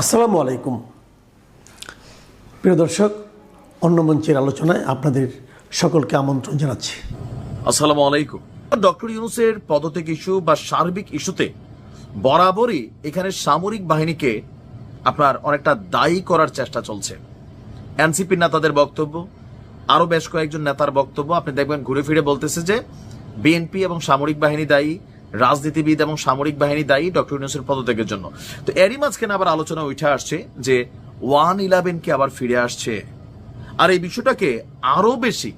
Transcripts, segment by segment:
আসসালামু আলাইকুম প্রিয় দর্শক, অন্য মঞ্চের আলোচনায় আপনাদের সকলকে আমন্ত্রণ জানাচ্ছি। আসসালামু আলাইকুম। ডক্টর ইউনূসের পদত্যাগ ইস্যু বা সার্বিক ইস্যুতে বরাবরই এখানে সামরিক বাহিনীকে আপনার অনেকটা দায়ী করার চেষ্টা চলছে। এনসিপির নেতাদের বক্তব্য, আরো বেশ কয়েকজন নেতার বক্তব্য আপনি দেখবেন ঘুরে ফিরে বলতেছে যে বিএনপি এবং সামরিক বাহিনী দায়ী, রাজনীতিবিদ এবং সামরিক বাহিনী দায়ী ডক্টর ইউনূসের পদত্যাগের জন্য। তো এরই মাঝখানে আবার আলোচনা উঠে আসছে যে 111 কে আবার ফিরে আসছে, আর এই বিষয়টাকে আরো বেশি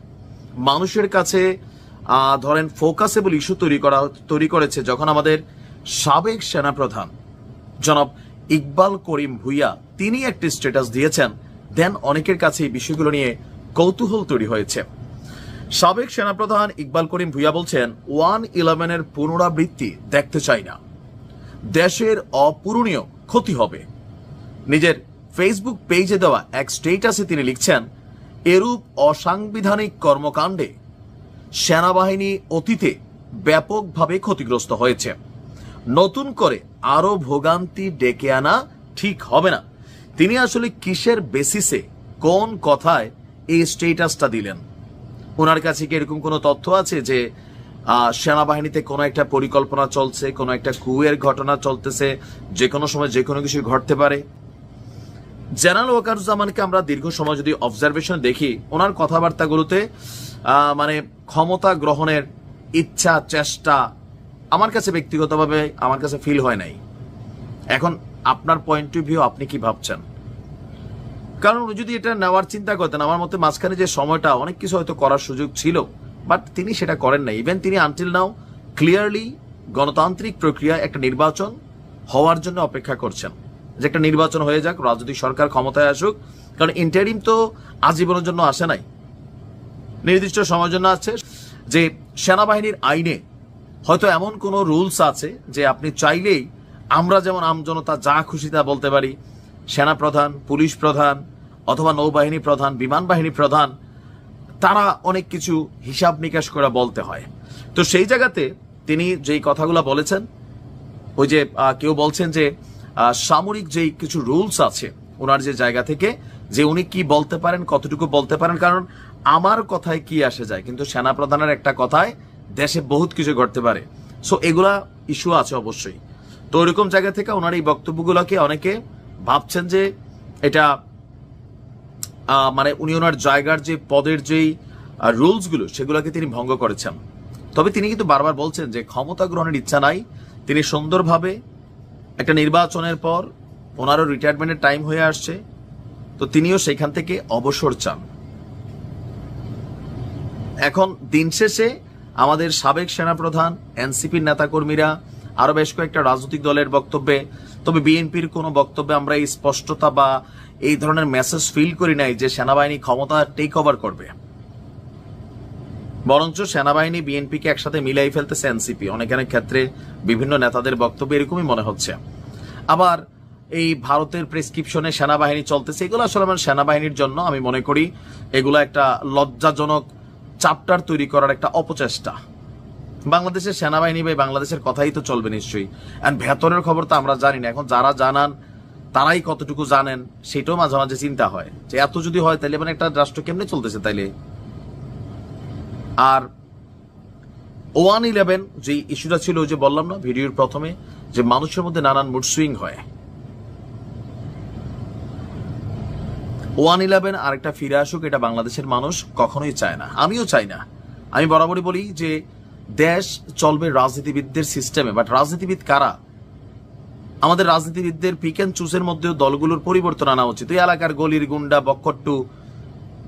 মানুষের কাছে ধরেন ফোকাসেবল ইস্যু তৈরি করেছে যখন আমাদের সাবেক সেনাপ্রধান জনাব ইকবাল করিম ভুইয়া তিনি একটি স্ট্যাটাস দিয়েছেন, দেন অনেকের কাছে এই বিষয়গুলো নিয়ে কৌতূহল তৈরি হয়েছে। সাবেক সেনাপ্রধান ইকবাল করিম ভুইয়া বলছেন 111 পুনরাবৃত্তি দেখতে চাই না, দেশের অপূরণীয় ক্ষতি হবে। নিজের ফেসবুক পেজে দেওয়া এক স্ট্যাটাসে তিনি লিখছেন, এরূপ অসাংবিধানিক কর্মকাণ্ডে সেনাবাহিনী অতীতে ব্যাপকভাবে ক্ষতিগ্রস্ত হয়েছে, নতুন করে আরো ভোগান্তি ডেকে আনা ঠিক হবে না। তিনি আসলে কিসের বেসিসে কোন কথায় এই স্ট্যাটাসটা দিলেন? ওনার কাছে কি এরকম কোনো তথ্য আছে যে সেনাবাহিনীতে কোনো একটা পরিকল্পনা চলছে, কোনো একটা কুয়ের ঘটনা চলতেছে, যে কোনো সময় যে কোনো কিছু ঘটতে পারে? জেনারেল ওয়াকারুজ্জামানকে আমরা দীর্ঘ সময় যদি অবজারভেশন দেখি, ওনার কথাবার্তাগুলোতে মানে ক্ষমতা গ্রহণের ইচ্ছা চেষ্টা আমার কাছে ব্যক্তিগতভাবে আমার কাছে ফিল হয় নাই। এখন আপনার পয়েন্ট অফ ভিউ আপনি কি ভাবছেন? কারণ যদি এটা নেওয়ার চিন্তা করতেন, আমার মতে মাঝখানে যে সময়টা অনেক কিছু হয়তো করার সুযোগ ছিল, বাট তিনি সেটা করেন নাই। ইভেন তিনি আনটিল নাও ক্লিয়ারলি গণতান্ত্রিক প্রক্রিয়া একটা নির্বাচন হওয়ার জন্য অপেক্ষা করছেন, যে একটা নির্বাচন হয়ে যাক, রাজনৈতিক সরকার ক্ষমতায় আসুক। কারণ ইন্টারিম তো আজীবনের জন্য আসে নাই, নির্দিষ্ট সময়ের জন্য আছে। যে সেনাবাহিনীর আইনে হয়তো এমন কোন রুলস আছে যে আপনি চাইলেই, আমরা যেমন আমজনতা যা খুশি তা বলতে পারি, সেনাপ্রধান, পুলিশ প্রধান অথবা নৌবাহিনী প্রধান, বিমান বাহিনী প্রধান, তারা অনেক কিছু হিসাব নিকাশ করে বলতে হয়। তো সেই জায়গাতে তিনি যেই কথাগুলো বলেছেন, ওই যে কেউ বলছেন যে সামরিক যেই কিছু রুলস আছে ওনার যে জায়গা থেকে, যে উনি কি বলতে পারেন, কতটুকু বলতে পারেন, কারণ আমার কথায় কি আসে যায়, কিন্তু সেনাপ্রধানের একটা কথায় দেশে বহুত কিছু ঘটতে পারে। সো এগুলা ইস্যু আছে অবশ্যই। তো ওইরকম জায়গা থেকে ওনার এই বক্তব্যগুলোকে অনেকে ভাবছেন যে এটা মানে উনি ওনার জায়গার যে পদের যেই রুলস গুলো সেগুলোকে তিনি ভঙ্গ করেছেন। তবে তিনি কিন্তু বারবার বলছেন যে ক্ষমতা গ্রহণের ইচ্ছা নাই, তিনি সুন্দরভাবে একটা নির্বাচনের পর ওনারও রিটায়ারমেন্টের টাইম হয়ে আসছে, তো তিনিও সেখান থেকে অবসর চান। এখন দিন শেষে আমাদের সাবেক সেনাপ্রধান, এনসিপির নেতাকর্মীরা, আরো বেশ কয়েকটা রাজনৈতিক দলের বক্তব্যে, তবে বিএনপির কোনো বক্তব্যে আমরা এই স্পষ্টতা বা এই ধরনের মেসেজ ফিল করি নাই যে সেনাবাহিনী ক্ষমতা টেক ওভার করবে। বরঞ্চ সেনাবাহিনী বিএনপিকে একসাথে মিলাই ফেলতেছে এনসিপি। অনেক ক্ষেত্রে বিভিন্ন নেতাদের বক্তব্য এরকমই মনে হচ্ছে। আবার এই ভারতের প্রেসক্রিপশনে সেনাবাহিনী চলতেছে, এগুলো আসলে আমার সেনাবাহিনীর জন্য আমি মনে করি এগুলো একটা লজ্জাজনক চ্যাপ্টার তৈরি করার একটা অপচেষ্টা। বাংলাদেশের সেনাবাহিনী বা বাংলাদেশের কথাই তো চলবে নিশ্চয়ই, এন্ড ভেতরের খবর তো আমরা জানি না। এখন যারা জানান তারাই কতটুকু জানেন সেটাও মাঝে মাঝে চিন্তা হয় যে এত যদি হয় তাহলে মানে একটা রাষ্ট্র কেমনে চলতেছে তাইলে। আর 111 যে ইস্যুটা ছিল, যে বললাম না ভিডিওর প্রথমে, যে মানুষের মধ্যে নানান মুড সুইং হয়। 111 আরেকটা ফিরে আসুক, এটা বাংলাদেশের মানুষ কখনোই চায় না, আমিও চাই না। আমি বরাবরই বলি যে দেশ চলবে রাজনীতিবিদদের সিস্টেমে, বাট রাজনীতিবিদ কারা? আমাদের রাজনীতিবিদদের পিক অ্যান্ড চুজের মধ্যেও দলগুলোর পরিবর্তন আনা উচিত। এই এলাকার গলির গুন্ডা বক্কট্টু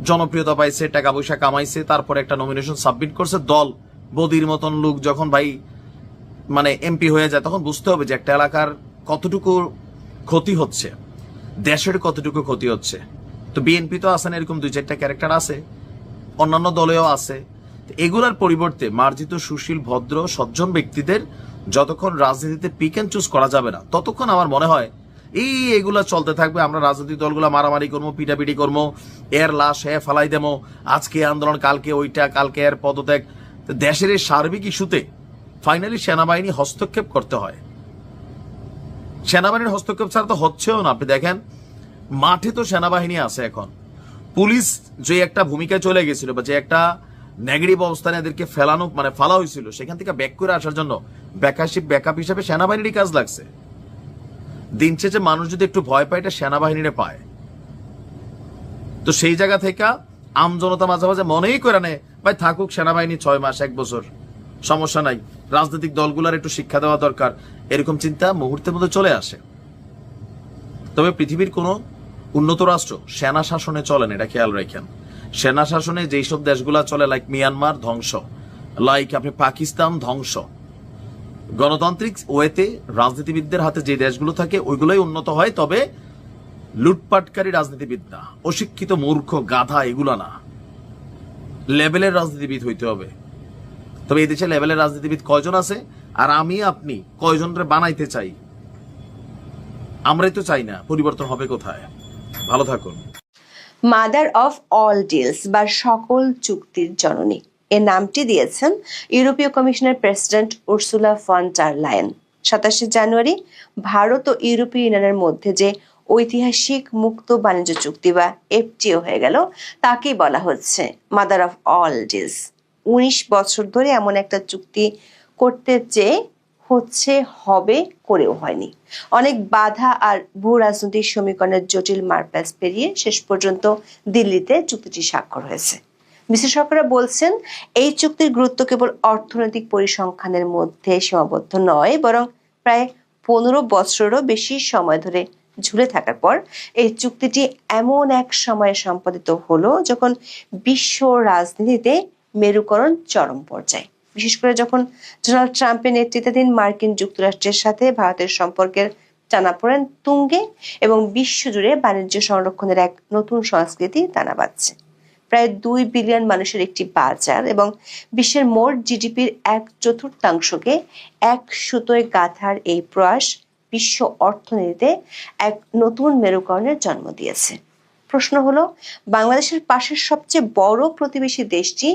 জনপ্রিয়তা পাইছে, টাকা পয়সা কামাইছে, তারপরে একটা নমিনেশন সাবমিট করছে, দল বদির মতন লোক যখন ভাই মানে এমপি হয়ে যায়, তখন বুঝতে হবে যে একটা এলাকার কতটুকু ক্ষতি হচ্ছে, দেশের কতটুকু ক্ষতি হচ্ছে। তো বিএনপি তো আছেন, এরকম 2-4টা ক্যারেক্টার আছে, অন্যান্য দলেও আছে। এগুলার পরিবর্তে মার্জিত, সুশীল, ভদ্র, সজ্জন ব্যক্তিদের যতক্ষণ রাজনীতিতে পিক অ্যান্ড চুজ করা যাবে না, ততক্ষণ আমার মনে হয় এগুলা চলতে থাকবে। আমরা রাজনৈতিক দলগুলা মারামারি করবো, পিটাপিটি করবো, এর লাশ ফালাই দেবো, আজকে আন্দোলন, কালকে ওইটা, কালকে এর পদত্যাগ। দেশের এই সার্বিক ইস্যুতে ফাইনালি সেনাবাহিনী হস্তক্ষেপ করতে হয়। সেনাবাহিনীর হস্তক্ষেপ ছাড়া তো হচ্ছেও না। আপনি দেখেন মাঠে তো সেনাবাহিনী আছে, এখন পুলিশ যে একটা ভূমিকায় চলে গেছিল বা যে একটা নেগেটিভ অবস্থানে এদেরকে ফেলা হয়েছিল, সেখান থেকে ব্যাক করে আসার জন্য ব্যাকআপ হিসেবে সেনাবাহিনীরই কাজ লাগছে। দিন শেষে মানুষ যদি একটু ভয় পায়, এটা সেনাবাহিনীরে পায়। তো সেই জায়গা থেকে আমজনতা মাঝে মাঝে মনেই করে নেয় ভাই থাকুক সেনাবাহিনী 6 মাস 1 বছর, সমস্যা নাই, রাজনৈতিক দলগুলোর একটু শিক্ষা দেওয়া দরকার, এরকম চিন্তা মুহূর্তের মধ্যে চলে আসে। তবে পৃথিবীর কোন উন্নত রাষ্ট্র সেনা শাসনে চলে না, এটা খেয়াল রাখেন। সেনা শাসনে যেই সব দেশগুলা চলে, লাইক মিয়ানমার ধ্বংস, লাইক আপনি পাকিস্তান ধ্বংস। গণতান্ত্রিক ওয়েতে রাজনীতিবিদদের হাতে যে দেশগুলো থাকে ওইগুলোই উন্নত হয়, তবে লুটপাটকারী রাজনীতিবিদ না, অশিক্ষিত মূর্খ গাধা এগুলা না, লেভেলের রাজনীতিবিদ হইতে হবে। তবে এই দেশে লেভেলের রাজনীতিবিদ কয়জন আছে, আর আমি আপনি কয়জনরে বানাইতে চাই? আমরাই তো চাই না, পরিবর্তন হবে কোথায়? ভালো থাকুন। মাদার অফ অল ডিলস বা সকল চুক্তির জননী, এ নামটি দিয়েছেন ইউরোপীয় কমিশনের president Ursula von der Leyen. 27 জানুয়ারি ভারত ও ইউরোপীয় ইউনিয়নের মধ্যে যে ঐতিহাসিক মুক্ত বাণিজ্য চুক্তি বা এফটিও হয়ে গেল, তাকেই বলা হচ্ছে মাদার অফ অল ডিলস। 19 বছর ধরে এমন একটা চুক্তি করতে চেয়ে হবে, করেও হয়নি। অনেক বাধা আর ভূ রাজনৈতিক সমীকরণের জটিল মারপ্যাচ পেরিয়ে শেষ পর্যন্ত দিল্লিতে চুক্তিটি স্বাক্ষর হয়েছে। বিশেষজ্ঞরা বলছেন এই চুক্তির গুরুত্ব কেবল অর্থনৈতিক পরিসংখ্যানের মধ্যে সীমাবদ্ধ নয়, বরং প্রায় 15 বছরেরও বেশি সময় ধরে ঝুলে থাকার পর এই চুক্তিটি এমন এক সময়ে সম্পাদিত হলো যখন বিশ্ব রাজনীতিতে মেরুকরণ চরম পর্যায়ে। বিশেষ করে যখন ডোনাল্ড ট্রাম্পের নেতৃত্বাধীন মার্কিন যুক্তরাষ্ট্রের সাথে ভারতের সম্পর্কের টানাপোড়েন তুঙ্গে এবং বিশ্বজুড়ে বাণিজ্য সংরক্ষণের এক নতুন সংস্কৃতি দানা বাঁধছে। প্রায় 2 বিলিয়ন মানুষের একটি বাজার এবং বিশ্বের মোট জিডিপির 1/4 এক সুতোয় গাঁথার এই প্রয়াস বিশ্ব অর্থনীতিতে এক নতুন মেরুকরণের জন্ম দিয়েছে। প্রশ্ন হলো, বাংলাদেশের পাশের সবচেয়ে বড় প্রতিবেশী দেশটি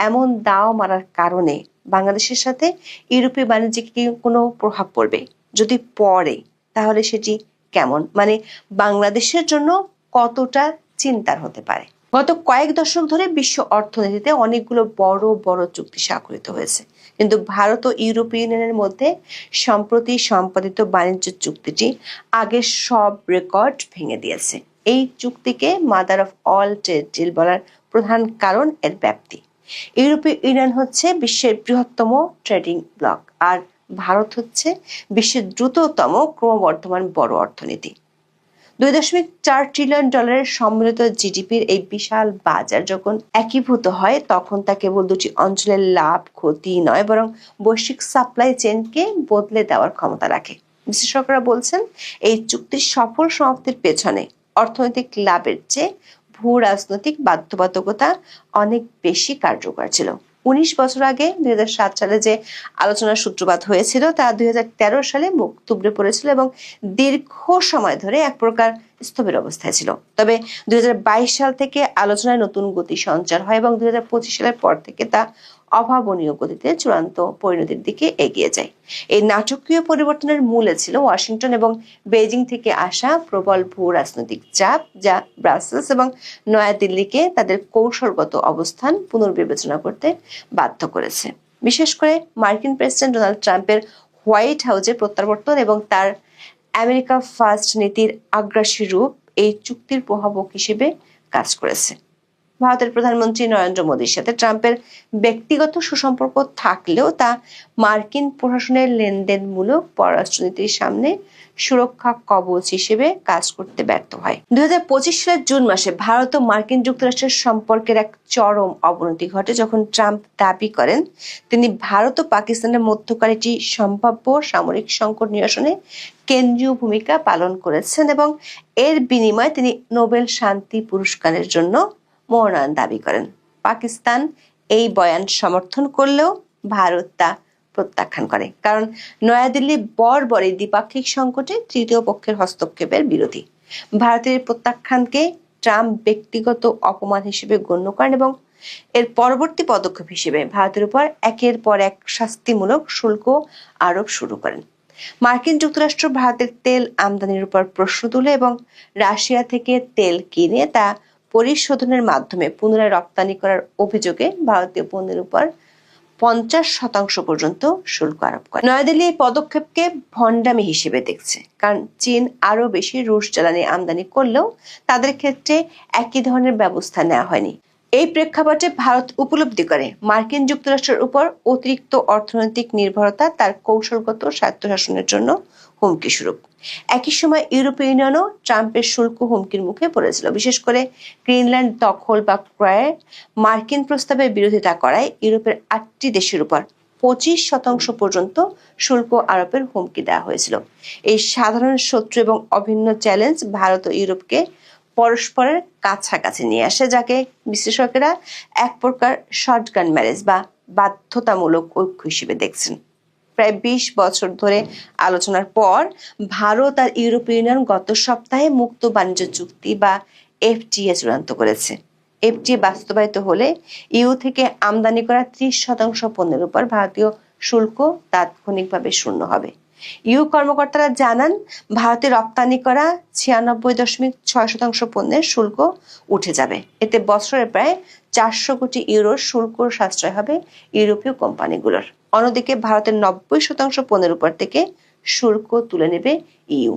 এমন দাও মারার কারণে বাংলাদেশের সাথে ইউরোপীয় বাণিজ্যে কি কোনো প্রভাব পড়বে? যদি পড়ে, তাহলে সেটি কেমন, মানে বাংলাদেশের জন্য কতটা চিন্তার হতে পারে? গত কয়েক দশক ধরে বিশ্ব অর্থনীতিতে অনেকগুলো বড় বড় চুক্তি স্বাক্ষরিত হয়েছে, কিন্তু ভারত ও ইউরোপীয় ইউনিয়নের মধ্যে সম্প্রতি সম্পাদিত বাণিজ্য চুক্তিটি আগের সব রেকর্ড ভেঙে দিয়েছে। এই চুক্তিকে mother of all trade deal বলার প্রধান কারণ এর ব্যাপ্তি। ইউরোপীয় ইউনিয়ন হচ্ছে বিশ্বের বৃহত্তম ট্রেডিং ব্লক, আর ভারত হচ্ছে বিশ্বের দ্রুততম ক্রমবর্ধমান বড় অর্থনীতি। $2.4 ট্রিলিয়ন সম্মিলিত জিডিপির এই বিশাল বাজার যখন একীভূত হয়, তখন তা কেবল দুটি অঞ্চলের লাভ ক্ষতি নয়, বরং বৈশ্বিক সাপ্লাই চেইনকে বদলে দেওয়ার ক্ষমতা রাখে। বিশেষজ্ঞরা বলছেন এই চুক্তির সফল সমাপ্তির পেছনে অর্থনৈতিক লাভের চেয়ে ভূ রাজনৈতিক বাধ্যবাধকতা অনেক বেশি কার্যকর ছিল। 19 বছর আগে 2007 সালে যে আলোচনার সূত্রপাত হয়েছিল তা 2013 সালে মুখ থুবড়ে পড়েছিল এবং দীর্ঘ সময় ধরে এক প্রকার স্থবির অবস্থায় ছিল। তবে 2022 সাল থেকে আলোচনায় নতুন গতি সঞ্চার হয় এবং 2025 সালের পর থেকে তা অভাবনীয় গতিতে চূড়ান্ত পরিণতির দিকে এগিয়ে যায়। এই নাটকীয় পরিবর্তনের মূলে ছিল ওয়াশিংটন এবং বেইজিং থেকে আসা প্রবল ভূ রাজনৈতিক চাপ, যা ব্রাসেলস এবং নয়াদিল্লিকে তাদের কৌশলগত অবস্থান পুনর্বিবেচনা করতে বাধ্য করেছে। বিশেষ করে মার্কিন প্রেসিডেন্ট ডোনাল্ড ট্রাম্পের হোয়াইট হাউসের প্রত্যাবর্তন এবং তার আমেরিকা ফার্স্ট নীতির আগ্রাসী রূপ এই চুক্তির প্রভাবক হিসেবে কাজ করেছে। ভারতের প্রধানমন্ত্রী নরেন্দ্র মোদীর সাথে ট্রাম্পের ব্যক্তিগত সুসম্পর্ক থাকলেও তা মার্কিন প্রশাসনের লেনদেনমূলক পররাষ্ট্রনীতির সামনে সুরক্ষা কবচ হিসেবে কাজ করতে ব্যর্থ হয়। 2025 সালের জুন মাসে ভারত ও মার্কিন যুক্তরাষ্ট্রের সম্পর্কের এক চরম অবনতি ঘটে, যখন ট্রাম্প দাবি করেন তিনি ভারত ও পাকিস্তানের মধ্যকার একটি সম্ভাব্য সামরিক সংকট নিরসনে কেন্দ্রীয় ভূমিকা পালন করেছেন এবং এর বিনিময়ে তিনি নোবেল শান্তি পুরস্কারের জন্য মনোনয়ন দাবি করেন। পাকিস্তান এই বয়ান সমর্থন করলেও ভারত তা প্রত্যাখ্যান করে, কারণ নয়াদিল্লি বরাবরই দ্বিপাক্ষিক সংকটে তৃতীয় পক্ষের হস্তক্ষেপের বিরোধী। ভারতের প্রত্যাখ্যানকে ট্রাম্প ব্যক্তিগত অপমান হিসেবে গণ্য করেন এবং এর পরবর্তী পদক্ষেপ হিসেবে ভারতের উপর একের পর এক শাস্তিমূলক শুল্ক আরোপ শুরু করেন। মার্কিন যুক্তরাষ্ট্র ভারতের তেল আমদানির উপর প্রশ্ন তুলে এবং রাশিয়া থেকে তেল কিনে তা পরিশোধনের মাধ্যমে পুনরায় রপ্তানি করার অভিযোগে ভারতীয় পণ্যের উপর 50% পর্যন্ত শুল্ক আরোপ করে। নয়াদিল্লি এই পদক্ষেপকে ভণ্ডামি হিসেবে দেখছে, কারণ চীন আরো বেশি রুশ জ্বালানি আমদানি করলেও তাদের ক্ষেত্রে একই ধরনের ব্যবস্থা নেওয়া হয়নি। এই প্রেক্ষাপটে ভারত উপলব্ধি করে মার্কিন যুক্তরাষ্ট্রের উপর অতিরিক্ত অর্থনৈতিক নির্ভরতা তার কৌশলগত স্বায়ত্তশাসনের জন্য হুমকি স্বরূপ। একই সময় ইউরোপীয় ইউনিয়নও ট্রাম্পের শুল্ক হুমকির মুখে পড়েছিল, বিশেষ করে গ্রিনল্যান্ড দখল বা ক্রয়ের মার্কিন প্রস্তাবের বিরোধিতা করায় ইউরোপের 8টি দেশের উপর 25% পর্যন্ত শুল্ক আরোপের হুমকি দেওয়া হয়েছিল। এই সাধারণ শত্রু এবং অভিন্ন চ্যালেঞ্জ ভারত ও ইউরোপকে পরস্পরের কাছাকাছি নিয়ে আসে, যাকে বিশ্লেষকেরা এক প্রকার শর্টগান ম্যারেজ বা বাধ্যতামূলক ঐক্য হিসেবে দেখছেন। প্রায় 20 বছর ধরে আলোচনার পর ভারত আর ইউরোপীয় ইউনিয়ন গত সপ্তাহে মুক্ত বাণিজ্য চুক্তি বা এফটিএ চূড়ান্ত করেছে। এফটিএ বাস্তবায়িত হলে ইউ থেকে আমদানি করা 30% পণ্যের উপর ভারতীয় শুল্ক তাৎক্ষণিকভাবে শূন্য হবে। ইউ কর্মকর্তারা জানান, ভারতে রপ্তানি করা 96.6% পণ্যের শুল্ক উঠে যাবে। এতে বছরে প্রায় 400 কোটি ইউরোর শুল্ক সাশ্রয় হবে ইউরোপীয় কোম্পানিগুলোর। অন্যদিকে ভারতের 90% পণ্যের উপর থেকে শুল্ক তুলে নেবে ইউ।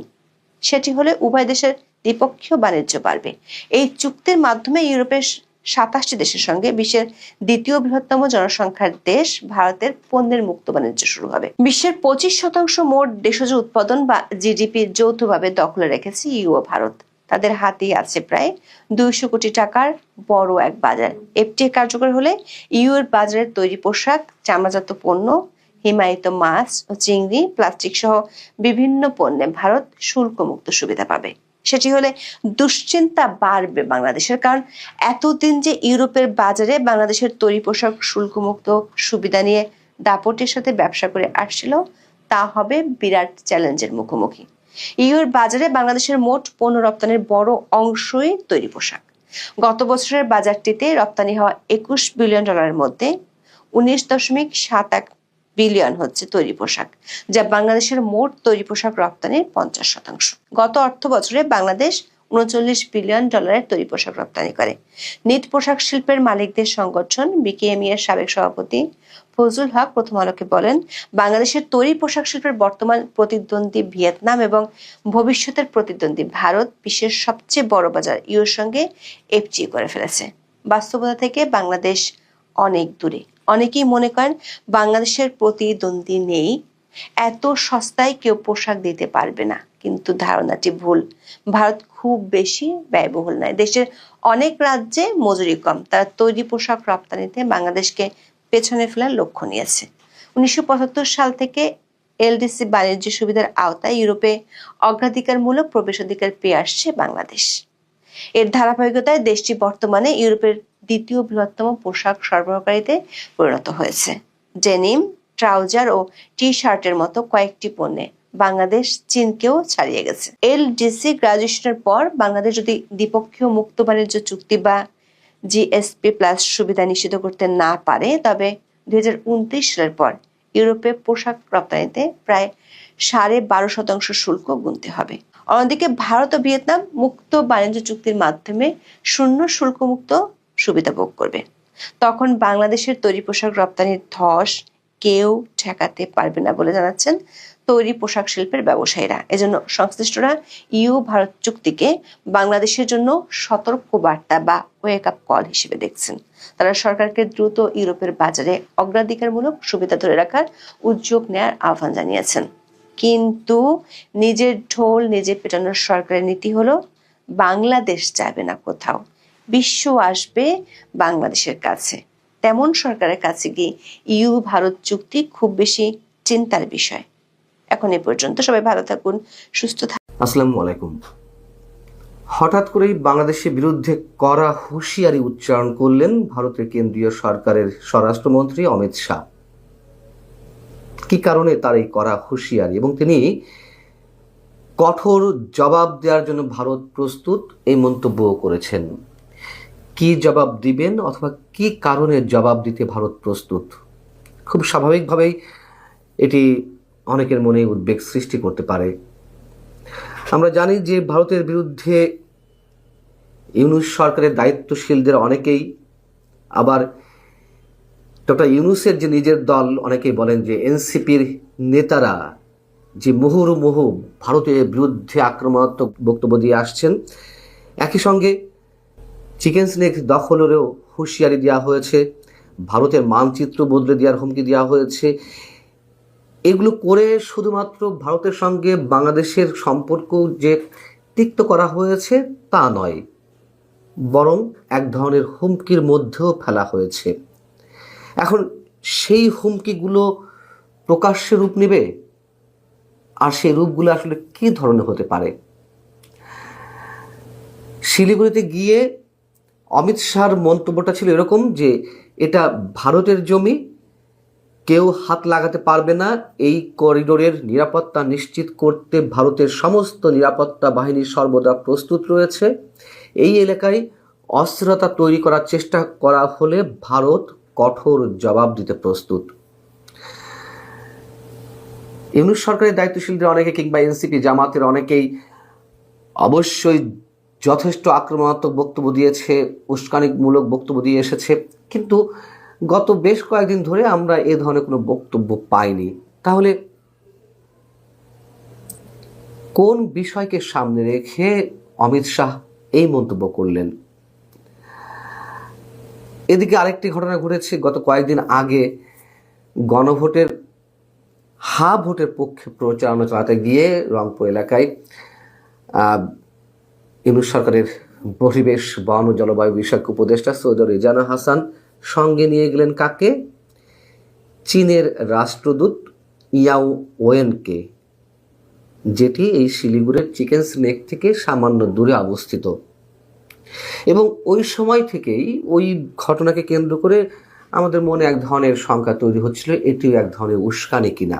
সেটি হলে উভয় দেশের দ্বিপক্ষীয় বাণিজ্য বাড়বে। এই চুক্তির মাধ্যমে ইউরোপের 27টি দেশের সঙ্গে বিশ্বের দ্বিতীয় বৃহত্তম জনসংখ্যার দেশ ভারতের পণ্যের মুক্ত বাণিজ্য শুরু হবে। বিশ্বের 25% মোট দেশজ উৎপাদন বা জিডিপি যৌথভাবে দখলে রেখেছে ইউ ও ভারত। তাদের হাতেই আছে প্রায় 200 কোটি টাকার বড় এক বাজার। এফটিএ কার্যকর হলে ইউ এর বাজারের তৈরি পোশাক, চামড়াজাত পণ্য, হিমায়িত মাছ ও চিংড়ি, প্লাস্টিক সহ বিভিন্ন পণ্যে ভারত শুল্কমুক্ত সুবিধা পাবে। সেটি হলে দুশ্চিন্তা বাড়বে বাংলাদেশের, কারণ এতদিন যে ইউরোপের বাজারে বাংলাদেশের তৈরি পোশাক শুল্কমুক্ত সুবিধা নিয়ে দাপটের সাথে ব্যবসা করে আসছিল, তা হবে বিরাট চ্যালেঞ্জের মুখোমুখি। ইউর বাজারে বাংলাদেশের মোট পণ্য রপ্তানির বড় অংশই তৈরি পোশাক। গত বছরের বাজারটিতে রপ্তানি হওয়া $21 বিলিয়ন মধ্যে 19.71 বিলিয়ন হচ্ছে তৈরি পোশাক, যা বাংলাদেশের মোট তৈরি পোশাক রপ্তানির 50%। গত অর্থ বছরে বাংলাদেশ $39 বিলিয়ন তৈরি পোশাক রপ্তানি করে। নিট পোশাক শিল্পের মালিকদের সংগঠন বিকেএমই এর সাবেক সভাপতি ফজলুল হক প্রথম আলোকে বলেন, বাংলাদেশের তৈরি পোশাক শিল্পের বর্তমান প্রতিদ্বন্দ্বী ভিয়েতনাম এবং ভবিষ্যতের প্রতিদ্বন্দ্বী ভারত বিশ্বের সবচেয়ে বড় বাজার ইউর সঙ্গে এফটিএ করে ফেলেছে। বাস্তবতা থেকে বাংলাদেশ অনেক দূরে। অনেকেই মনে করেন বাংলাদেশের প্রতিদ্বন্দ্বী নেই, এত সস্তায় কেউ পোশাক দিতে পারবে না, কিন্তু ধারণাটি ভুল। ভারত খুব বেশি ব্যয়বহুল নয়। দেশের অনেক রাজ্যে মজুরি কম, তারা তৈরি পোশাক রপ্তানিতে বাংলাদেশকে পেছনে ফেলার লক্ষ্য নিয়েছে। 1975 সাল থেকে এলডিসি বাণিজ্য সুবিধার আওতায় ইউরোপে অগ্রাধিকারমূলক প্রবেশাধিকার পেয়ে আসছে বাংলাদেশ। এর ধারাবাহিকতায় দেশটি বর্তমানে ইউরোপের দ্বিতীয় বৃহত্তম পোশাক সরবরাহকারীতে পরিণত হয়েছে। ডেনিম, ট্রাউজার ও টি শার্টের মতো কয়েকটি পণ্যে বাংলাদেশ চীনকেও ছাড়িয়ে গেছে। এলডিসি গ্রাজুয়েশনের পর বাংলাদেশ যদি দ্বিপক্ষীয় মুক্ত বাণিজ্য চুক্তি বা জিএসপি প্লাস সুবিধা নিশ্চিত করতে না পারে, তবে 2029 সালের পর ইউরোপে পোশাক রপ্তানিতে প্রায় 12.5% শুল্ক গুনতে হবে। অন্যদিকে ভারত ও ভিয়েতনাম মুক্ত বাণিজ্য চুক্তির মাধ্যমে শূন্য শুল্কমুক্ত সুবিধা ভোগ করবে। তখন বাংলাদেশের তৈরি পোশাক রপ্তানির ধস কেউ ঠেকাতে পারবে না বলে জানাচ্ছেন তৈরি পোশাক শিল্পের ব্যবসায়ীরা। এজন্য সংশ্লিষ্টরা ইউ ভারত চুক্তিকে বাংলাদেশের জন্য সতর্ক বার্তা বা ওয়েক আপ কল হিসেবে দেখছেন। তারা সরকারকে দ্রুত ইউরোপের বাজারে অগ্রাধিকারমূলক সুবিধা ধরে রাখার উদ্যোগ নেওয়ার আহ্বান জানিয়েছেন। কিন্তু নিজের ঢোল নিজে পেটানোর সরকারের নীতি হলো বাংলাদেশ যাবে না কোথাও, বিশ্ব আসবে বাংলাদেশের কাছে। তেমন সরকারের কাছে গিয়ে ইউ ভারত চুক্তি খুব বেশি চিন্তার বিষয়। এখন এ পর্যন্ত, সবাই ভালো থাকুন, সুস্থ থাকুন। আসসালামু আলাইকুম। হঠাৎ করেই বাংলাদেশের বিরুদ্ধে কড়া হুঁশিয়ারি উচ্চারণ করলেন ভারতের কেন্দ্রীয় সরকারের স্বরাষ্ট্রমন্ত্রী অমিত শাহ। কি কারণে তার এই কড়া হুঁশিয়ারি, এবং তিনি কঠোর জবাব দেওয়ার জন্য ভারত প্রস্তুত, এই মন্তব্য করেছেন। কি জবাব দিবেন অথবা কি কারণে জবাব দিতে ভারত প্রস্তুত? খুব স্বাভাবিকভাবেই এটি অনেকের মনে উদ্বেগ সৃষ্টি করতে পারে। আমরা জানি যে ভারতের বিরুদ্ধে ইউনূস সরকারের দায়িত্বশীলদের অনেকেই, আবার ডক্টর ইউনূসের যে নিজের দল, অনেকেই বলেন যে এনসিপির নেতারা যে মুহুর্মুহু ভারতের বিরুদ্ধে আক্রমণাত্মক বক্তব্য দিয়ে আসছেন। একই সঙ্গে চিকেন স্নেক দখলেরও হুঁশিয়ারি দেওয়া হয়েছে, ভারতের মানচিত্র বদলে দেওয়ার হুমকি দেওয়া হয়েছে। এগুলো করে শুধুমাত্র ভারতের সঙ্গে বাংলাদেশের সম্পর্ক যে তিক্ত করা হয়েছে তা নয়, বরং এক ধরনের হুমকির মধ্যেও ফেলা হয়েছে। এখন সেই হুমকিগুলো প্রকাশ্যে রূপ নেবে, আর সেই রূপগুলো আসলে কী ধরনের হতে পারে? শিলিগুড়িতে গিয়ে অমিত শাহর মন্তব্যটা ছিল এরকম যে এটা ভারতের জমি, কেউ হাত লাগাতে পারবে না। এই করিডোরের নিরাপত্তা নিশ্চিত করতে ভারতের সমস্ত নিরাপত্তা বাহিনী সর্বদা প্রস্তুত রয়েছে। এই এলাকায় অস্থিরতা তৈরি করার চেষ্টা করা হলে ভারত কঠোর জবাব দিতে প্রস্তুত। ইউনূস সরকারের দায়িত্বশীলদের অনেকে কিংবা এনসিপি জামাতের অনেকেই অবশ্যই যথেষ্ট আক্রমণাত্মক বক্তব্য দিয়েছে, উস্কানিমূলক বক্তব্য দিয়ে এসেছে, কিন্তু গত বেশ কয়েকদিন ধরে আমরা এ ধরনের কোনো বক্তব্য পাইনি। তাহলে কোন বিষয়কে সামনে রেখে অমিত শাহ এই মন্তব্য করলেন? এদিকে আরেকটি ঘটনা ঘটেছে। গত কয়েকদিন আগে গণভোটের ভোটের পক্ষে প্রচারণা চালাতে গিয়ে রংপুর এলাকায় ইউনূস সরকারের পরিবেশ, বন ও জলবায়ু বিষয়ক উপদেষ্টা সৈয়দ রেজানা হাসান সঙ্গে নিয়ে গেলেন কাকে? চীনের রাষ্ট্রদূত ইয়াও ওয়েনকে, যেটি এই শিলিগুড়ির চিকেন স্নেক থেকে সামান্য দূরে অবস্থিত। এবং ওই সময় থেকেই ওই ঘটনাকে কেন্দ্র করে আমাদের মনে এক ধরনের শঙ্কা তৈরি হচ্ছিল, এটিও এক ধরনের উস্কানি কিনা।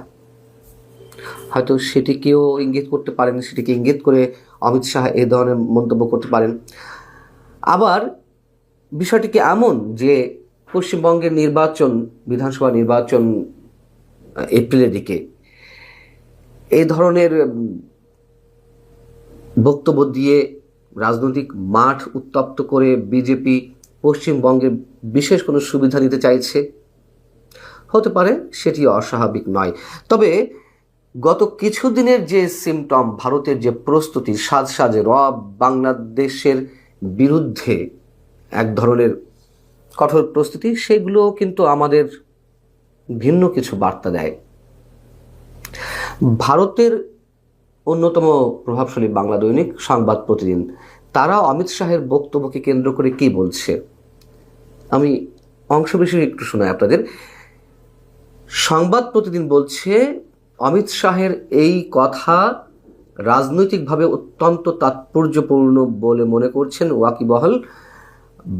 হয়তো সেটিকেও ইঙ্গিত করতে পারেন, সেটিকে ইঙ্গিত করে অমিত শাহ এ ধরনের মন্তব্য করতে পারেন। আবার বিষয়টি কি এমন যে পশ্চিমবঙ্গের নির্বাচন, বিধানসভা নির্বাচন এপ্রিলের দিকে, এই ধরনের বক্তব্য দিয়ে রাজনৈতিক মাঠ উত্তপ্ত করে বিজেপি পশ্চিমবঙ্গের বিশেষ কোনো সুবিধা নিতে চাইছে? হতে পারে, সেটি অস্বাভাবিক নয়। তবে গত কিছুদিনের যে সিমটম, ভারতের যে প্রস্তুতি, সাজে বাংলাদেশের বিরুদ্ধে এক ধরনের কঠোর প্রস্তুতি, সেগুলো কিন্তু আমাদের ভিন্ন কিছু বার্তা দেয়। ভারতের অন্যতম প্রভাবশালী বাংলা দৈনিক সংবাদ প্রতিদিন, তারা অমিত শাহের বক্তব্যকে কেন্দ্র করে কি বলছে, আমি অংশ বিশেষ একটু শোনাই আপনাদের। সংবাদ প্রতিদিন বলছে, অমিত শাহের এই কথা রাজনৈতিকভাবে অত্যন্ত তাৎপর্যপূর্ণ বলে মনে করছেন ওয়াকিবহাল।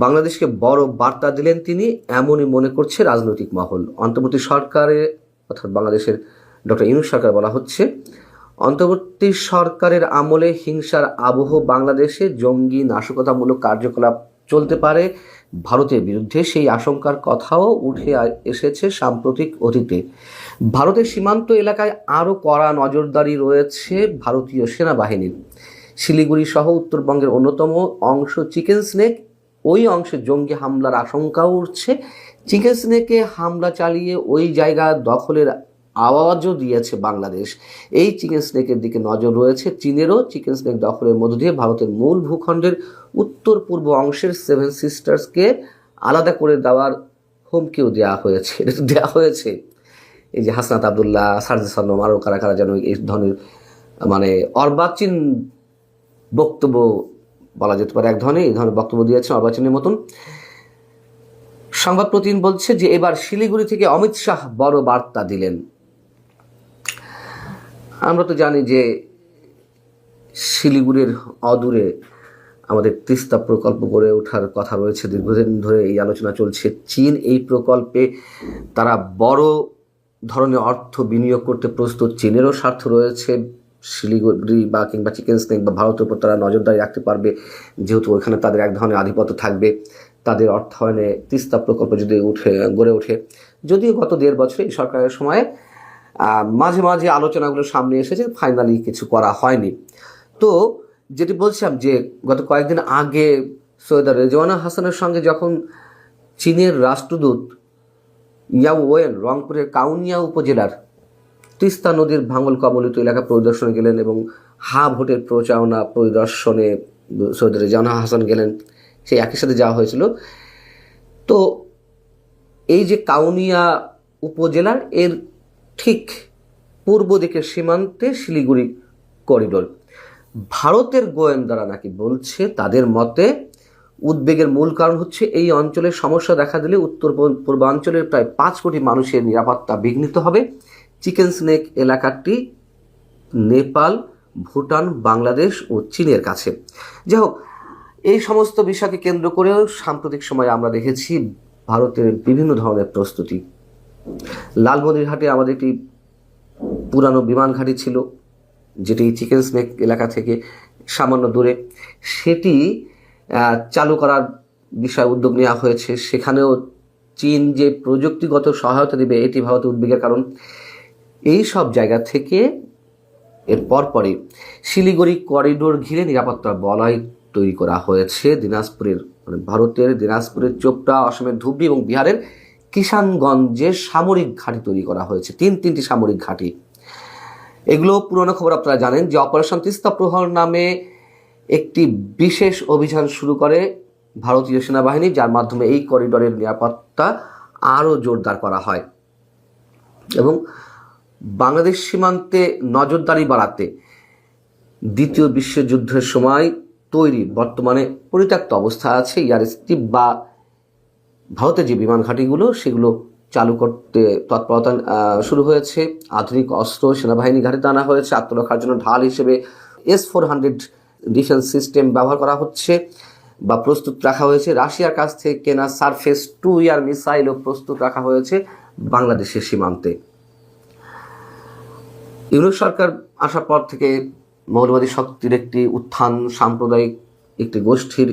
বাংলাদেশকে বড় বার্তা দিলেন তিনি, এমনই মনে করছে রাজনৈতিক মহল। অন্তর্বর্তী সরকারে, অর্থাৎ বাংলাদেশের ডক্টর ইউনূস সরকার বলা হচ্ছে, অন্তর্বর্তী সরকারের আমলে হিংসার আবহ বাংলাদেশে জঙ্গি নাশকতামূলক কার্যকলাপ চলতে পারে ভারতের বিরুদ্ধে, সেই আশঙ্কার কথাও উঠে এসেছে সাম্প্রতিক অতীতে। ভারতের সীমান্ত এলাকায় আরও কড়া নজরদারি রয়েছে ভারতীয় সেনাবাহিনীর। শিলিগুড়ি সহ উত্তরবঙ্গের অন্যতম অংশ চিকেন স্নেক, ওই অংশে জঙ্গি হামলার আশঙ্কাও উঠছে। চিকেন স্নেকে হামলা চালিয়ে ওই জায়গা দখলের আওয়াজও দিয়েছে বাংলাদেশ। এই চিকেন স্নেকের দিকে নজর রয়েছে চীনেরও। চিকেন স্নেক দখলের মধ্য দিয়ে ভারতের মূল ভূখণ্ডের উত্তর পূর্ব অংশের 7 সিস্টার্সকে আলাদা করে দেওয়ার হুমকিও দেওয়া হয়েছে। এই যে হাসনাত আবদুল্লাহ, সারজিস আলম, আরও কারা কারা যেন এই ধরনের অর্বাচীন বক্তব্য বলা যেতে পারে, এক ধরনের এই ধরনের বক্তব্য দিয়েছেন অর্বাচীনের মতন। সংবাদ প্রতিদিন বলছে যে এবার শিলিগুড়ি থেকে অমিত শাহ বড় বার্তা দিলেন। আমরা তো জানি যে শিলিগুড়ির অদূরে আমাদের তিস্তা প্রকল্প গড়ে ওঠার কথা রয়েছে, দীর্ঘদিন ধরে এই আলোচনা চলছে। চীন এই প্রকল্পে তারা বড় ধরনের অর্থ বিনিয়োগ করতে প্রস্তুত, চীনেরও স্বার্থ রয়েছে। শিলিগুড়ি বা কিংবা চিকেন স্নেক বা ভারতের উপর তারা নজরদারি রাখতে পারবে, যেহেতু ওইখানে তাদের এক ধরনের আধিপত্য থাকবে। তাদের অর্থায়নে তিস্তা প্রকল্প যদি গড়ে ওঠে, যদিও গত 1.5 বছরে এই সরকারের সময়ে মাঝে মাঝে আলোচনাগুলো সামনে এসেছে, ফাইনালি কিছু করা হয়নি। তো যেটি বলছিলাম যে গত কয়েকদিন আগে সৈয়দা রেজওয়ানা হাসানের সঙ্গে যখন চীনের রাষ্ট্রদূত ইয়াও ওয়েন রংপুরের কাউনিয়া উপজেলার তিস্তা নদীর ভাঙল কবলিত এলাকা পরিদর্শনে গেলেন এবং ভোটের প্রচারণা পরিদর্শনে সৈয়দা রেজওয়ানা হাসান গেলেন, সেই একই সাথে যাওয়া হয়েছিল। তো এই যে কাউনিয়া উপজেলার এর ঠিক পূর্ব দিকের সীমান্তে শিলিগুড়ি করিডোর, ভারতের গোয়েন্দারা নাকি বলছে তাদের মতে উদ্বেগের মূল কারণ হচ্ছে এই অঞ্চলের সমস্যা দেখা দিলে উত্তর পূর্বাঞ্চলের প্রায় 5 কোটি মানুষের নিরাপত্তা বিঘ্নিত হবে। চিকেন স্নেক এলাকাটি নেপাল, ভুটান, বাংলাদেশ ও চীনের কাছে। যাই হোক, এই সমস্ত বিষয়কে কেন্দ্র করেও সাম্প্রতিক সময়ে আমরা দেখেছি ভারতের বিভিন্ন ধরনের প্রস্তুতি। লালমনিরহাটে আমাদের একটি পুরানো বিমান ঘাঁটি ছিল, যেটি চিকেন স্নেক এলাকা থেকে সামান্য দূরে, সেটি চালু করার বিষয়ে উদ্যোগ নেওয়া হয়েছে। সেখানেও চীন যে প্রযুক্তিগত সহায়তা দেবে এটি ভারতের উদ্বেগের কারণ। এই সব জায়গা থেকে এর পরপরই শিলিগুড়ি করিডোর ঘিরে নিরাপত্তার বলয় তৈরি করা হয়েছে। দিনাজপুরের ভারতের দিনাজপুরের চোপড়া, অসমের ধুবড়ী এবং বিহারের কিষানগঞ্জে সামরিক ঘাঁটি তৈরি করা হয়েছে, 3টি সামরিক ঘাঁটি। এগুলো পুরনো খবর আপনারা জানেন যে অপারেশন তিস্তা প্রহর নামে একটি বিশেষ অভিযান শুরু করে ভারতীয় সেনাবাহিনী, যার মাধ্যমে এই করিডোরের নিরাপত্তা আরও জোরদার করা হয় এবং বাংলাদেশ সীমান্তে নজরদারি বাড়াতে দ্বিতীয় বিশ্বযুদ্ধের সময় তৈরি বর্তমানে পরিত্যক্ত অবস্থা আছে এয়ার স্ট্রিপ বা ভারতের যে বিমান ঘাঁটিগুলো সেগুলো চালু করতে তৎপরতা শুরু হয়েছে। আধুনিক অস্ত্র সেনাবাহিনী ঘাঁটিতে আনা হয়েছে। আত্মরক্ষার জন্য ঢাল হিসেবে S-400 ডিফেন্স সিস্টেম ব্যবহার করা হচ্ছে বা প্রস্তুত রাখা হয়েছে। রাশিয়ার কাছ থেকে কেনা সারফেস 2 ইয়ার মিসাইলও প্রস্তুত রাখা হয়েছে বাংলাদেশের সীমান্তে। ইউনুস সরকার আসার পর থেকে মৌলবাদী শক্তির একটি উত্থান, সাম্প্রদায়িক একটি গোষ্ঠীর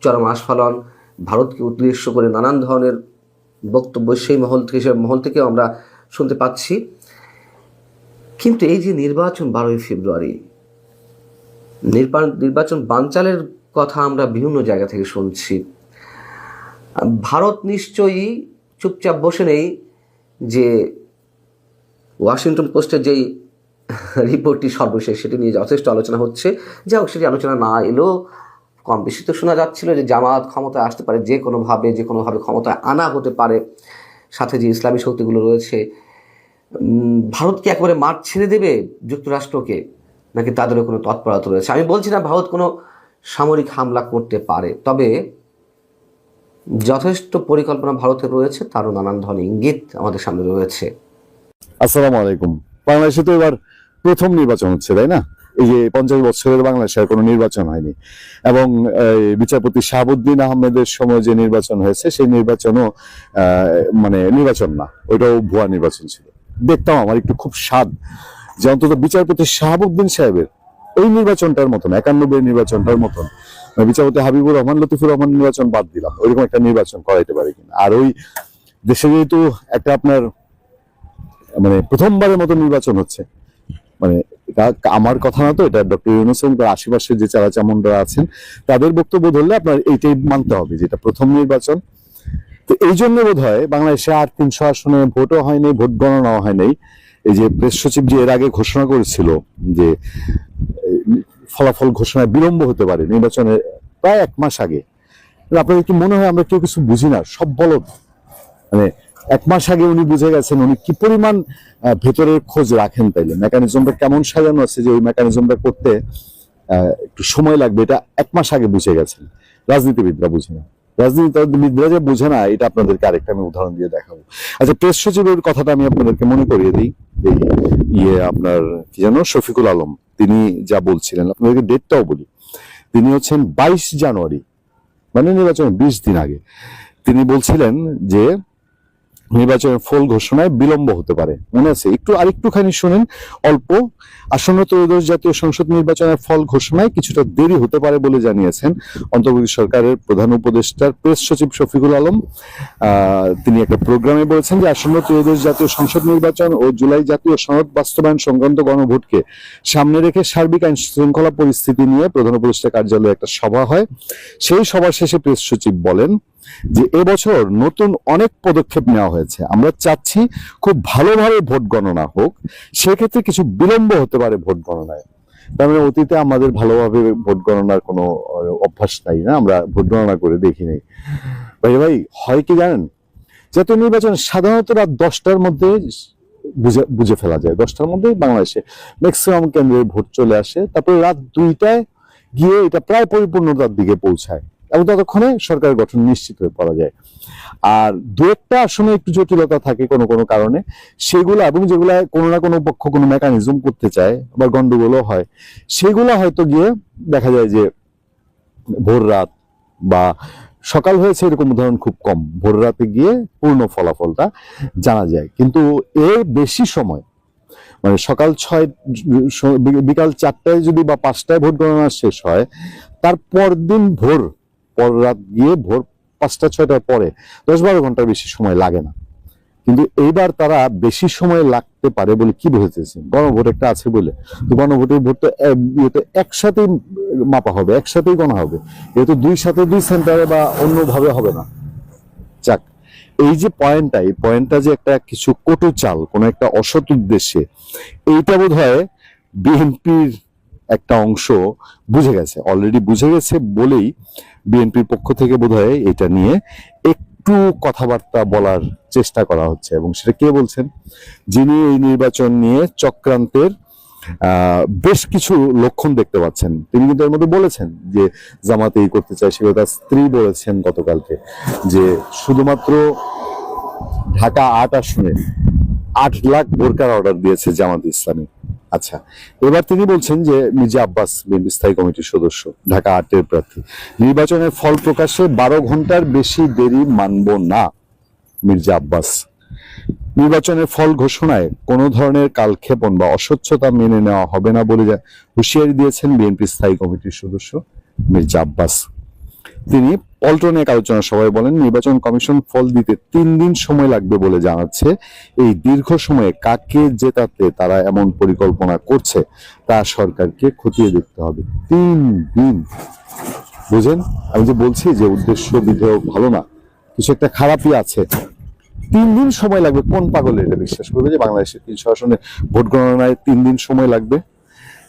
চরম আস্ফালন, ভারতকে উদ্দেশ্য করে নানান ধরনের বক্তব্য সেই মহল থেকে আমরা শুনতে পাচ্ছি। কিন্তু এই যে নির্বাচন 12ই ফেব্রুয়ারি, নির্বাচন বানচালের কথা আমরা বিভিন্ন জায়গা থেকে শুনছি। ভারত নিশ্চয়ই চুপচাপ বসে নেই যে ওয়াশিংটন পোস্টের যেই রিপোর্টটি সর্বশেষ সেটি নিয়ে যথেষ্ট আলোচনা হচ্ছে। যাই হোক, সেটি আলোচনা না এলেও কম বেশি তো শোনা যাচ্ছিল যে জামাত ক্ষমতায় আসতে পারে, যে কোনোভাবে ক্ষমতায় আনা হতে পারে। সাথে যে ইসলামী শক্তিগুলো রয়েছে, ভারতকে একেবারে মাঠ ছেড়ে দেবে যুক্তরাষ্ট্রকে, নাকি তাদেরও কোনো তৎপরতা রয়েছে? আমি বলছি না ভারত কোনো সামরিক হামলা করতে পারে, তবে যথেষ্ট পরিকল্পনা ভারতের রয়েছে, তারও নানান ধরনের ইঙ্গিত আমাদের সামনে রয়েছে। আসসালামু আলাইকুম। বাংলাদেশে তো এবার প্রথম নির্বাচন হচ্ছে, তাই না? এই যে 50 বছরের বাংলাদেশে কোনো নির্বাচন হয়নি এবং বিচারপতি শাহাবুদ্দিন আহমেদের সময় যে নির্বাচন হয়েছে সেই নির্বাচনও মানে নির্বাচন না, ওইটাও ভুয়া নির্বাচন ছিল। দেখতাম আমার একটু খুব স্বাদ যে অন্তত বিচারপতি শাহাবুদ্দিন সাহেবের ওই নির্বাচনটার মতন, 91 নির্বাচনটার মতন, বিচারপতি হাবিবুর রহমান, লতিফুর রহমান নির্বাচন বাদ দিলাম, ওইরকম একটা নির্বাচন করাইতে পারে কিনা। আর ওই দেশে যেহেতু একটা আপনার মানে প্রথমবারের মতো নির্বাচন হচ্ছে, মানে এটা আমার কথা না, তো এটা ডক্টর ইউনূস এবং তার আশেপাশে যে চামুন্ডারা আছেন তাদের বক্তব্য ধরলে আপনার এইটাই মানতে হবে যে এটা প্রথম নির্বাচন। তো এই জন্য বোধ হয় বাংলাদেশে আর 300 আসনে ভোটও হয়নি, ভোট গণনাও হয়নি। এই যে প্রেস সচিব যে এর আগে ঘোষণা করেছিল যে ফলাফল ঘোষণায় বিলম্ব হতে পারে নির্বাচনের প্রায় 1 মাস আগে, আপনাদের কি মনে হয় আমরা কেউ কিছু বুঝি না? সব বলদ, মানে 1 মাস আগে উনি বুঝে গেছেন উনি কি পরিমাণ ভেতরের খোঁজ রাখেন, তাইলে মেকানিজমটা কেমন সাজানো আছে যে ওই মেকানিজমটা করতে একটু সময় লাগবে, এটা 1 মাস আগে বুঝে গেছেন। রাজনীতিবিদরা বুঝে না, রাজনীতিবিদরা যে বুঝে না এটা আপনাদেরকে আরেকটা আমি উদাহরণ দিয়ে দেখাবো। আচ্ছা, প্রেস সচিবের কথাটা আমি আপনাদেরকে মনে করিয়ে দিই। আপনার কি জানো, শফিকুল আলম, তিনি যা বলছিলেন আপনাদেরকে ডেটটাও বলি। তিনি হচ্ছেন 22 জানুয়ারি, মানে নির্বাচনের 20 দিন আগে, তিনি বলছিলেন যে নির্বাচনের ফল ঘোষণায় বিলম্ব হতে পারে। মনে আছে? আরেকটুখানি শুনেন অল্প। আসন্ন ত্রয়োদশ জাতীয় সংসদ নির্বাচনের ফল ঘোষণায় কিছুটা দেরি হতে পারে বলে জানিয়েছেন অন্তর্বর্তী সরকারের প্রধান উপদেষ্টার প্রেস সচিব শফিকুল আলম। তিনি একটা প্রোগ্রামে বলেছেন যে আসন্ন ত্রয়োদশ জাতীয় সংসদ নির্বাচন ও জুলাই জাতীয় সনদ বাস্তবায়ন সংক্রান্ত গণভোটকে সামনে রেখে সার্বিক আইন শৃঙ্খলা পরিস্থিতি নিয়ে প্রধান উপদেষ্টা কার্যালয়ে একটা সভা হয়। সেই সভা শেষে প্রেস সচিব বলেন যে এবছর নতুন অনেক পদক্ষেপ নেওয়া হয়েছে। আমরা চাচ্ছি খুব ভালোভাবে ভোট গণনা হোক, সেক্ষেত্রে কিছু বিলম্ব হতে পারে ভোট গণনায়। তার মানে অতীতে আমাদের ভালোভাবে ভোট গণনার কোনো অভ্যাস নাই, না আমরা ভোট গণনা করে দেখি নাই। ভাই হয় কি জানেন, জাতীয় নির্বাচন সাধারণত রাত 10টার মধ্যে বুঝে ফেলা যায়। 10টার মধ্যে বাংলাদেশে ম্যাক্সিমাম কেন্দ্রে ভোট চলে আসে, তারপরে রাত 2টায় গিয়ে এটা প্রায় পরিপূর্ণতার দিকে পৌঁছায় এবং ততক্ষণে সরকার গঠন নিশ্চিত হয়ে পড়া যায়। আর দু একটা আসলে একটু জটিলতা থাকে কোনো কোনো কারণে, সেগুলো এবং যেগুলা কোনো না কোনো পক্ষ কোনো মেকানিজম করতে চায় বা গন্ডগোলও হয়, সেগুলো হয়তো গিয়ে দেখা যায় যে ভোর রাত বা সকাল হয়েছে এরকম উদাহরণ খুব কম, ভোর রাতে গিয়ে পূর্ণ ফলাফলটা জানা যায়। কিন্তু এর বেশি সময় মানে সকাল 6 বিকাল 4টায় যদি বা 5টায় ভোট গণনা শেষ হয়, তার পরদিন ভোর রাত গিয়ে ভোর 5টা-6টার পরে 10-12 ঘন্টার বেশি সময় লাগে না। কিন্তু এইবার তারা বেশি সময় লাগতে পারে বলে কি বুঝেছেন, গণভোট একটা আছে বলে। তো গণভোটের ভোটটা একসাথেই মাপা হবে, একসাথেই গণা হবে, যেহেতু 2 সেন্টারে বা অন্যভাবে হবে না। যাক, এই যে এই পয়েন্টটা যে একটা কিছু কটু চাল, কোন একটা অসৎ উদ্দেশ্যে, এইটা বোধ হয় বিএনপির একটা অংশ বুঝে গেছে, অলরেডি বুঝে গেছে বলেই বিএনপির পক্ষ থেকে বোধ হয় এটা নিয়ে একটু কথাবার্তা বলার চেষ্টা করা হচ্ছে। এবং সেটা কে বলছেন? যিনি এই নির্বাচন নিয়ে চক্রান্তের বেশ কিছু লক্ষণ দেখতে পাচ্ছেন, তিনি কিন্তু এর মধ্যে বলেছেন যে জামাতে এই করতে চায়। সেগুলো তার স্ত্রী বলেছেন গতকালকে যে শুধুমাত্র ঢাকা 8 আসনে 8 লাখ বোরকার অর্ডার দিয়েছে জামাত ইসলামী। আচ্ছা, এবার তিনি বলছেন যে মির্জা আব্বাস বিএনপি স্থায়ী কমিটির সদস্য, ঢাকা 8-এর প্রার্থী, নির্বাচনের ফল প্রকাশে 12 ঘন্টার বেশি দেরি মানব না। মির্জা আব্বাস নির্বাচনের ফল ঘোষণায় কোনো ধরনের কালক্ষেপণ বা অস্বচ্ছতা মেনে নেওয়া হবে না বলে হুঁশিয়ারি দিয়েছেন বিএনপি স্থায়ী কমিটির সদস্য মির্জা আব্বাস। তিনি পল্টনে এক আলোচনা সভায় বলেন, নির্বাচন কমিশন ফল দিতে 3 দিন সময় লাগবে বলে জানাচ্ছে। এই দীর্ঘ সময়ে কাকে জেতাতে তারা এমন পরিকল্পনা করছে তা সরকারকে খতিয়ে দেখতে হবে। 3 দিন, বুঝেন? আমি যে বলছি যে উদ্দেশ্য বিধেয় ভালো না, কিছু একটা খারাপই আছে। 3 দিন সময় লাগবে? কোন পাগল এটা বিশ্বাস করবে যে বাংলাদেশের 300 আসনে ভোট গণনায় 3 দিন সময় লাগবে?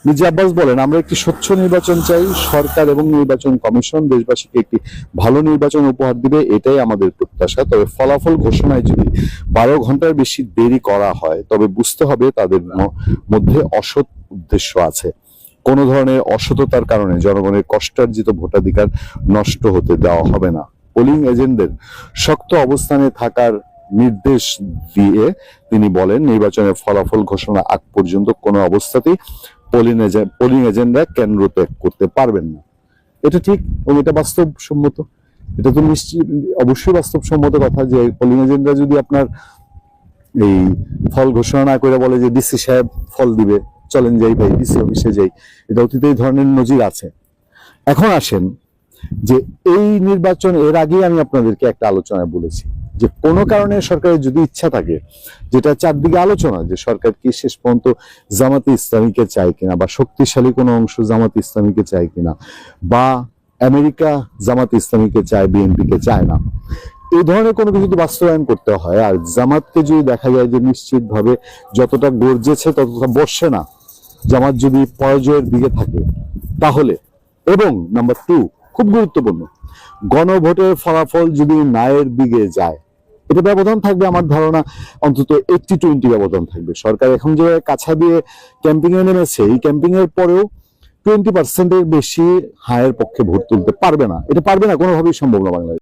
মির্জা আব্বাস বলেন, আমরা একটি স্বচ্ছ নির্বাচন চাই। সরকার এবং নির্বাচন কমিশন দেশবাসীকে একটি ভালো নির্বাচন উপহার দিবে, এটাই আমাদের প্রত্যাশা। তবে ফলাফল ঘোষণায় যদি 12 ঘন্টার বেশি দেরি করা হয়, তবে বুঝতে হবে তাদের মধ্যে অসৎ উদ্দেশ্য আছে। কোনো ধরনের অসততার কারণে জনগণের কষ্টার্জিত ভোটাধিকার নষ্ট হতে দেওয়া হবে না। পোলিং এজেন্টদের শক্ত অবস্থানে থাকার নির্দেশ দিয়ে তিনি বলেন, নির্বাচনের ফলাফল ঘোষণা আগ পর্যন্ত কোনো অবস্থাতেই পোলিং এজেন্টরা কেন্দ্র ত্যাগ করতে পারবেন না। এটা ঠিক এবং এটা বাস্তবসম্মত। এটা তো অবশ্যই বাস্তবসম্মত কথা যে পোলিং এজেন্টরা যদি আপনার এই ফল ঘোষণা না করে বলে যে ডিসি সাহেব ফল দিবে, চলেন যাই ভাই ডিসি অফিসে যাই, এটা অতীতে এই ধরনের নজির আছে। এখন আসেন যে এই নির্বাচন, এর আগে আমি আপনাদেরকে একটা আলোচনায় বলেছি যে কোনো কারণে সরকারের যদি ইচ্ছা থাকে, যেটা চারদিকে আলোচনা যে সরকার কি শেষ পর্যন্ত জামাতে ইসলামীকে চায় কিনা, বা শক্তিশালী কোনো অংশ জামাতে ইসলামীকে চায় কিনা, বা আমেরিকা জামাতে ইসলামীকে চায় বিএনপিকে চায় না, এই ধরনের কোনো কিছু যদি বাস্তবায়ন করতে হয়, আর জামাতকে যদি দেখা যায় যে নিশ্চিতভাবে যতটা গর্জেছে ততটা বসছে না, জামাত যদি পরাজয়ের দিকে থাকে, তাহলে, এবং নাম্বার 2 খুব গুরুত্বপূর্ণ, গণভোটের ফলাফল যদি নায়ের দিকে যায়, এটা ব্যবধান থাকবে আমার ধারণা অন্তত 80-20 ব্যবধান থাকবে। সরকার এখন যে কাছা দিয়ে ক্যাম্পিং এ নেমেছে, এই ক্যাম্পিং এর পরেও 20% বেশি হায়ের পক্ষে ভোট তুলতে পারবে না। এটা পারবে না, কোনোভাবেই সম্ভব না বাংলাদেশ।